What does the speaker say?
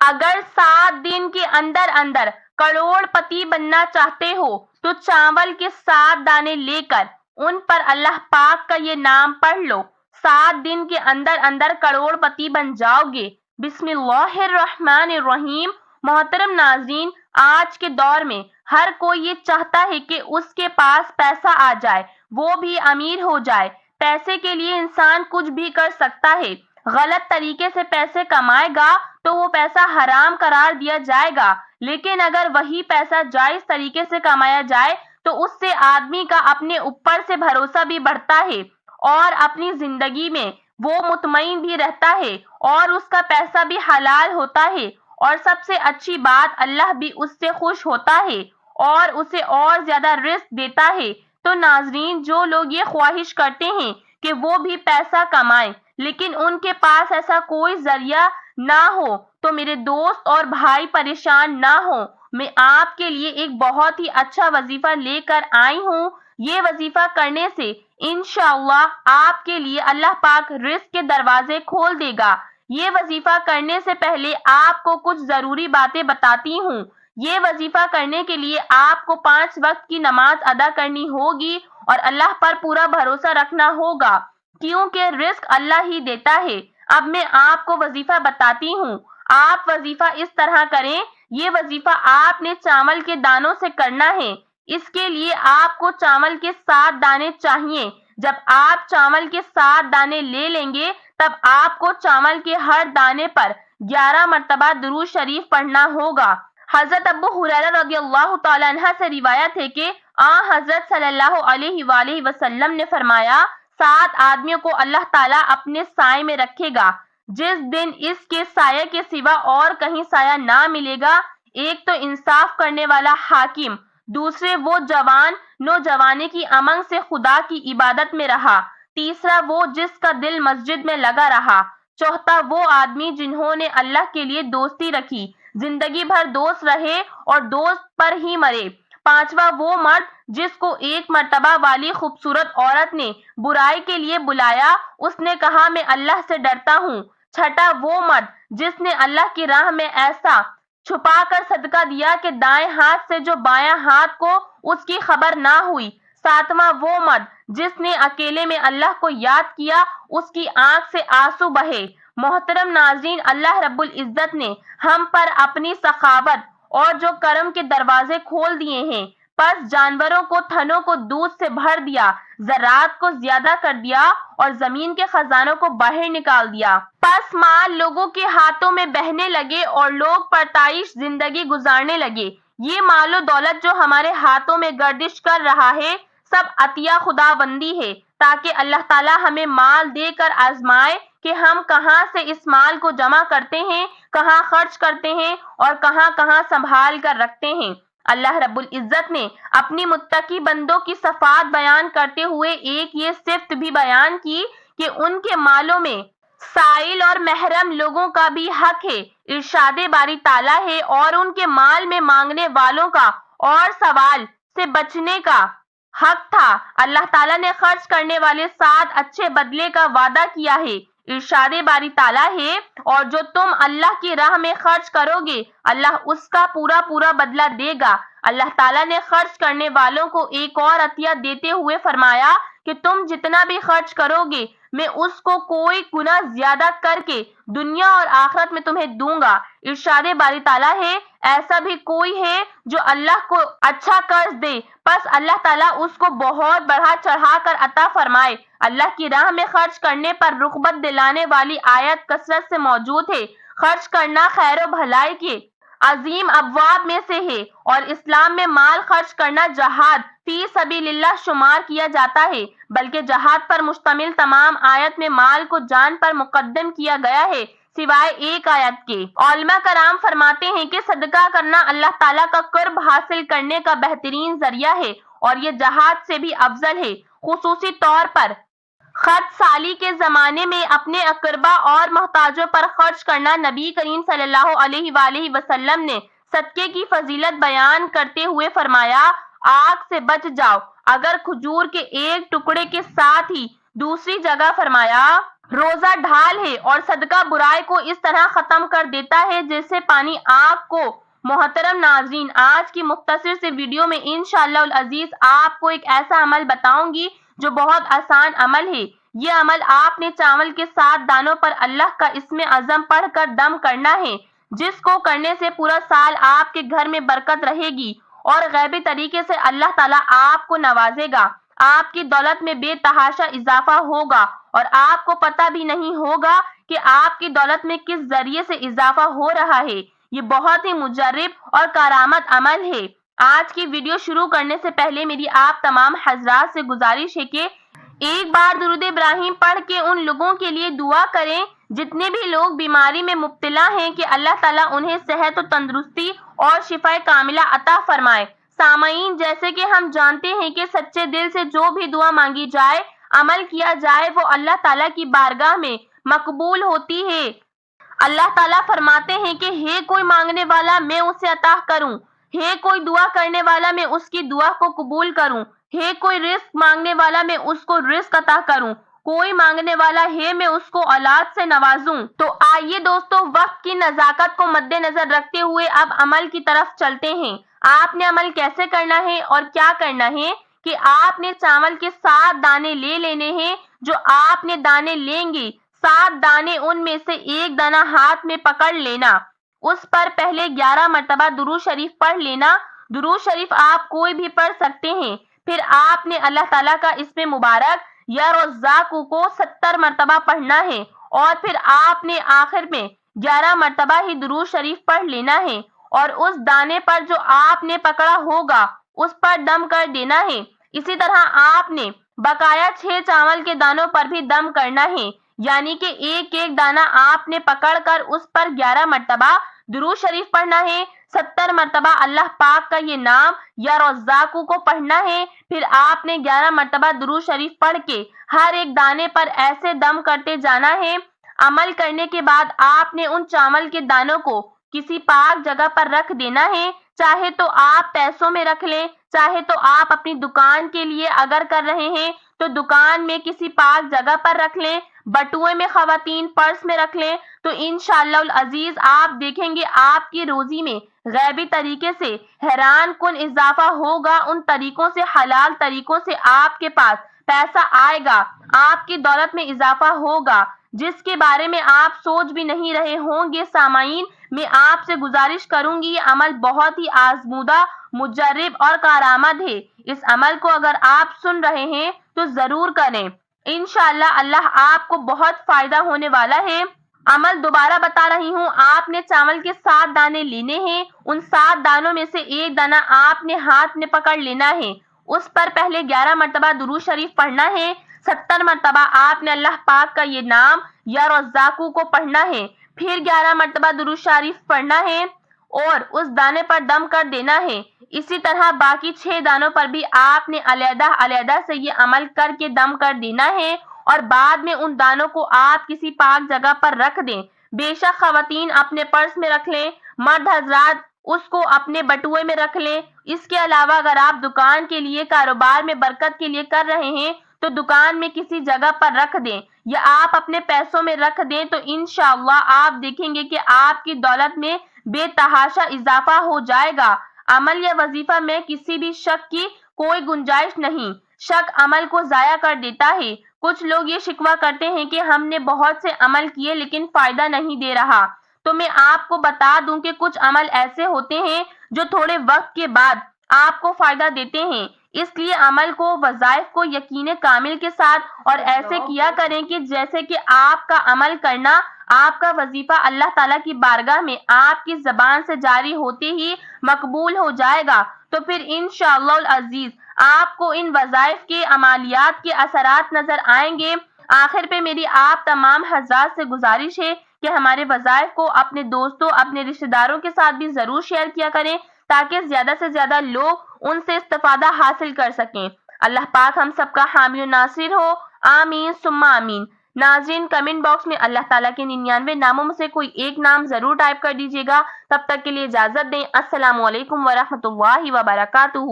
اگر 7 دن کے اندر اندر کروڑ پتی بننا چاہتے ہو تو چاول کے 7 دانے لے کر ان پر اللہ پاک کا یہ نام پڑھ لو، 7 دن کے اندر اندر کروڑ پتی بن جاؤ گے۔ بسم اللہ الرحمن الرحیم۔ محترم ناظرین، آج کے دور میں ہر کوئی یہ چاہتا ہے کہ اس کے پاس پیسہ آ جائے، وہ بھی امیر ہو جائے۔ پیسے کے لیے انسان کچھ بھی کر سکتا ہے۔ غلط طریقے سے پیسے کمائے گا تو وہ پیسہ حرام قرار دیا جائے گا، لیکن اگر وہی پیسہ جائز طریقے سے کمایا جائے تو اس سے آدمی کا اپنے اوپر سے بھروسہ بھی بڑھتا ہے اور اپنی زندگی میں وہ مطمئن بھی رہتا ہے اور اس کا پیسہ بھی حلال ہوتا ہے، اور سب سے اچھی بات اللہ بھی اس سے خوش ہوتا ہے اور اسے اور زیادہ رزق دیتا ہے۔ تو ناظرین، جو لوگ یہ خواہش کرتے ہیں کہ وہ بھی پیسہ کمائیں لیکن ان کے پاس ایسا کوئی ذریعہ نہ ہو تو میرے دوست اور بھائی پریشان نہ ہو، میں آپ کے لیے ایک بہت ہی اچھا وظیفہ لے کر آئی ہوں۔ یہ وظیفہ کرنے سے انشاءاللہ آپ کے لیے اللہ پاک رزق کے دروازے کھول دے گا۔ یہ وظیفہ کرنے سے پہلے آپ کو کچھ ضروری باتیں بتاتی ہوں۔ یہ وظیفہ کرنے کے لیے آپ کو 5 وقت کی نماز ادا کرنی ہوگی اور اللہ پر پورا بھروسہ رکھنا ہوگا، کیونکہ رزق اللہ ہی دیتا ہے۔ اب میں آپ کو وظیفہ بتاتی ہوں۔ آپ وظیفہ اس طرح کریں۔ یہ وظیفہ آپ نے چاول کے دانوں سے کرنا ہے۔ اس کے لیے آپ کو چاول کے 7 دانے چاہیے۔ جب آپ چاول کے 7 دانے لے لیں گے تب آپ کو چاول کے ہر دانے پر 11 مرتبہ درود شریف پڑھنا ہوگا۔ حضرت ابو ہریرہ رضی اللہ تعالی عنہ سے روایت ہے کہ حضرت صلی اللہ علیہ وآلہ وسلم نے فرمایا، 7 آدمیوں کو اللہ تعالیٰ اپنے سائے میں رکھے گا جس دن اس کے سائے کے سوا اور کہیں سایہ نہ ملے گا۔ ایک تو انصاف کرنے والا حاکم، دوسرے وہ جوان نوجوانی کی امنگ سے خدا کی عبادت میں رہا، تیسرا وہ جس کا دل مسجد میں لگا رہا، چوتھا وہ آدمی جنہوں نے اللہ کے لیے دوستی رکھی، زندگی بھر دوست رہے اور دوست پر ہی مرے، پانچواں وہ مرد جس کو ایک مرتبہ والی خوبصورت عورت نے برائی کے لیے بلایا، اس نے کہا میں اللہ سے ڈرتا ہوں، چھٹا وہ مرد جس نے اللہ کی راہ میں ایسا چھپا کر صدقہ دیا کہ دائیں ہاتھ سے جو بایاں ہاتھ کو اس کی خبر نہ ہوئی، ساتواں وہ مرد جس نے اکیلے میں اللہ کو یاد کیا، اس کی آنکھ سے آنسو بہے۔ محترم ناظرین، اللہ رب العزت نے ہم پر اپنی سخاوت اور جو کرم کے دروازے کھول دیے ہیں، پس جانوروں کو تھنوں کو دودھ سے بھر دیا، زراعت کو زیادہ کر دیا اور زمین کے خزانوں کو باہر نکال دیا۔ پس مال لوگوں کے ہاتھوں میں بہنے لگے اور لوگ پرتعیش زندگی گزارنے لگے۔ یہ مال و دولت جو ہمارے ہاتھوں میں گردش کر رہا ہے، سب عطیہ خداوندی ہے، تاکہ اللہ تعالیٰ ہمیں مال دے کر آزمائے کہ ہم کہاں سے اس مال کو جمع کرتے ہیں، کہاں خرچ کرتے ہیں اور کہاں کہاں سنبھال کر رکھتے ہیں۔ اللہ رب العزت نے اپنی متقی بندوں کی صفات بیان کرتے ہوئے ایک یہ صفت بھی بیان کی کہ ان کے مالوں میں سائل اور محرم لوگوں کا بھی حق ہے۔ ارشاد باری تعالیٰ ہے، اور ان کے مال میں مانگنے والوں کا اور سوال سے بچنے کا حق تھا۔ اللہ تعالیٰ نے خرچ کرنے والے 7 اچھے بدلے کا وعدہ کیا ہے۔ ارشاد باری تعالیٰ ہے، اور جو تم اللہ کی راہ میں خرچ کرو گے اللہ اس کا پورا بدلہ دے گا۔ اللہ تعالیٰ نے خرچ کرنے والوں کو ایک اور عطیہ دیتے ہوئے فرمایا کہ تم جتنا بھی خرچ کرو گے میں اس کو کوئی گنا زیادہ کر کے دنیا اور آخرت میں تمہیں دوں گا۔ ارشاد باری تعالیٰ ہے، ایسا بھی کوئی ہے جو اللہ کو اچھا قرض دے پس اللہ تعالیٰ اس کو بہت بڑھا چڑھا کر عطا فرمائے۔ اللہ کی راہ میں خرچ کرنے پر رغبت دلانے والی آیت کثرت سے موجود ہے۔ خرچ کرنا خیر و بھلائی کے عظیم ابواب میں سے ہے، اور اسلام میں مال خرچ کرنا جہاد فی سبیل اللہ شمار کیا جاتا ہے، بلکہ جہاد پر مشتمل تمام آیت میں مال کو جان پر مقدم کیا گیا ہے سوائے ایک آیت کے۔ علماء کرام فرماتے ہیں کہ صدقہ کرنا اللہ تعالیٰ کا قرب حاصل کرنے کا بہترین ذریعہ ہے اور یہ جہاد سے بھی افضل ہے۔ خصوصی طور پر خط سالی کے زمانے میں اپنے اقربا اور محتاجوں پر خرچ کرنا، نبی کریم صلی اللہ علیہ وآلہ وسلم نے صدقے کی فضیلت بیان کرتے ہوئے فرمایا، آگ سے بچ جاؤ اگر کھجور کے ایک ٹکڑے کے ساتھ ہی۔ دوسری جگہ فرمایا، روزہ ڈھال ہے اور صدقہ برائی کو اس طرح ختم کر دیتا ہے جیسے پانی آگ کو۔ محترم ناظرین، آج کی مختصر سے ویڈیو میں انشاءاللہ العزیز آپ کو ایک ایسا عمل بتاؤں گی جو بہت آسان عمل ہے۔ یہ عمل آپ نے چاول کے 7 دانوں پر اللہ کا اسم اعظم پڑھ کر دم کرنا ہے، جس کو کرنے سے پورا سال آپ کے گھر میں برکت رہے گی اور غیبی طریقے سے اللہ تعالیٰ آپ کو نوازے گا۔ آپ کی دولت میں بے تحاشا اضافہ ہوگا اور آپ کو پتہ بھی نہیں ہوگا کہ آپ کی دولت میں کس ذریعے سے اضافہ ہو رہا ہے۔ یہ بہت ہی مجرب اور کارآمد عمل ہے۔ آج کی ویڈیو شروع کرنے سے پہلے میری آپ تمام حضرات سے گزارش ہے کہ ایک بار درود ابراہیم پڑھ کے ان لوگوں کے لیے دعا کریں جتنے بھی لوگ بیماری میں مبتلا ہیں کہ اللہ تعالیٰ انہیں صحت و تندرستی اور شفا کاملہ عطا فرمائے۔ سامعین، جیسے کہ ہم جانتے ہیں کہ سچے دل سے جو بھی دعا مانگی جائے، عمل کیا جائے، وہ اللہ تعالیٰ کی بارگاہ میں مقبول ہوتی ہے۔ اللہ تعالیٰ فرماتے ہیں کہ ہے کوئی مانگنے والا میں اسے عطا کروں، ہے کوئی دعا کرنے والا میں اس کی دعا کو قبول کروں، ہے کوئی رزق مانگنے والا میں اس کو رزق عطا کروں، کوئی مانگنے والا ہے میں اس کو اولاد سے نوازوں۔ تو آئیے دوستو، وقت کی نزاکت کو مد نظر رکھتے ہوئے اب عمل کی طرف چلتے ہیں۔ آپ نے عمل کیسے کرنا ہے اور کیا کرنا ہے کہ آپ نے چاول کے 7 دانے لے لینے ہیں۔ جو آپ نے دانے لیں گے، 7 دانے، ان میں سے ایک دانہ ہاتھ میں پکڑ لینا، اس پر پہلے 11 مرتبہ درود شریف پڑھ لینا۔ درود شریف آپ کوئی بھی پڑھ سکتے ہیں۔ پھر آپ نے اللہ تعالیٰ کا اسم مبارک یا رزاق کو 70 مرتبہ پڑھنا ہے اور پھر آپ نے آخر میں 11 مرتبہ ہی درود شریف پڑھ لینا ہے اور اس دانے پر جو آپ نے پکڑا ہوگا اس پر دم کر دینا ہے۔ اسی طرح آپ نے بقایا 6 چاول کے دانوں پر بھی دم کرنا ہے، یعنی کہ ایک ایک دانہ آپ نے پکڑ کر اس پر 11 مرتبہ درود شریف پڑھنا ہے، 70 مرتبہ اللہ پاک کا یہ نام یا رزاق کو پڑھنا ہے، پھر آپ نے 11 مرتبہ درود شریف پڑھ کے ہر ایک دانے پر ایسے دم کرتے جانا ہے۔ عمل کرنے کے بعد آپ نے ان چاول کے دانوں کو کسی پاک جگہ پر رکھ دینا ہے، چاہے تو آپ پیسوں میں رکھ لیں، چاہے تو آپ اپنی دکان کے لیے اگر کر رہے ہیں تو دکان میں کسی پاک جگہ پر رکھ لیں، بٹوئے میں خواتین پرس میں رکھ لیں، تو انشاءاللہ العزیز آپ دیکھیں گے آپ کی روزی میں غیبی طریقے سے حیران کن اضافہ ہوگا۔ ان طریقوں سے، حلال طریقوں سے آپ کے پاس پیسہ آئے گا، آپ کی دولت میں اضافہ ہوگا جس کے بارے میں آپ سوچ بھی نہیں رہے ہوں گے۔ سامعین، میں آپ سے گزارش کروں گی، یہ عمل بہت ہی آزمودہ، مجرب اور کارآمد ہے۔ اس عمل کو اگر آپ سن رہے ہیں تو ضرور کریں، انشاءاللہ اللہ آپ کو بہت فائدہ ہونے والا ہے۔ عمل دوبارہ بتا رہی ہوں، آپ نے چاول کے 7 دانے لینے ہیں، ان 7 دانوں میں سے ایک دانہ آپ نے ہاتھ میں پکڑ لینا ہے، اس پر پہلے 11 مرتبہ درود شریف پڑھنا ہے، 70 مرتبہ آپ نے اللہ پاک کا یہ نام یا رزاق کو پڑھنا ہے، پھر 11 مرتبہ درود شریف پڑھنا ہے اور اس دانے پر دم کر دینا ہے۔ اسی طرح باقی 6 دانوں پر بھی آپ نے علیحدہ علیحدہ سے یہ عمل کر کے دم کر دینا ہے اور بعد میں ان دانوں کو آپ کسی پاک جگہ پر رکھ دیں۔ بے شک خواتین اپنے پرس میں رکھ لیں، مرد حضرات اس کو اپنے بٹوئے میں رکھ لیں۔ اس کے علاوہ اگر آپ دکان کے لیے، کاروبار میں برکت کے لیے کر رہے ہیں تو دکان میں کسی جگہ پر رکھ دیں یا آپ اپنے پیسوں میں رکھ دیں، تو انشاءاللہ آپ دیکھیں گے کہ آپ کی دولت میں بے تحاشا اضافہ ہو جائے گا۔ عمل یا وظیفہ میں کسی بھی شک کی کوئی گنجائش نہیں، شک عمل کو ضائع کر دیتا ہے۔ کچھ لوگ یہ شکوہ کرتے ہیں کہ ہم نے بہت سے عمل کیے لیکن فائدہ نہیں دے رہا، تو میں آپ کو بتا دوں کہ کچھ عمل ایسے ہوتے ہیں جو تھوڑے وقت کے بعد آپ کو فائدہ دیتے ہیں، اس لیے عمل کو، وظائف کو یقین کامل کے ساتھ اور ایسے کیا کریں کہ جیسے کہ آپ کا عمل کرنا، آپ کا وظیفہ اللہ تعالیٰ کی بارگاہ میں آپ کی زبان سے جاری ہوتے ہی مقبول ہو جائے گا، تو پھر انشاءاللہ العزیز آپ کو ان وظائف کے عملیات کے اثرات نظر آئیں گے۔ آخر پہ میری آپ تمام حضرات سے گزارش ہے کہ ہمارے وظائف کو اپنے دوستوں، اپنے رشتہ داروں کے ساتھ بھی ضرور شیئر کیا کریں تاکہ زیادہ سے زیادہ لوگ ان سے استفادہ حاصل کر سکیں۔ اللہ پاک ہم سب کا حامی و ناصر ہو، آمین ثم آمین۔ ناظرین، کمنٹ باکس میں اللہ تعالیٰ کے 99 ناموں میں سے کوئی ایک نام ضرور ٹائپ کر دیجیے گا۔ تب تک کے لیے اجازت دیں۔ السلام علیکم ورحمۃ اللہ وبرکاتہ۔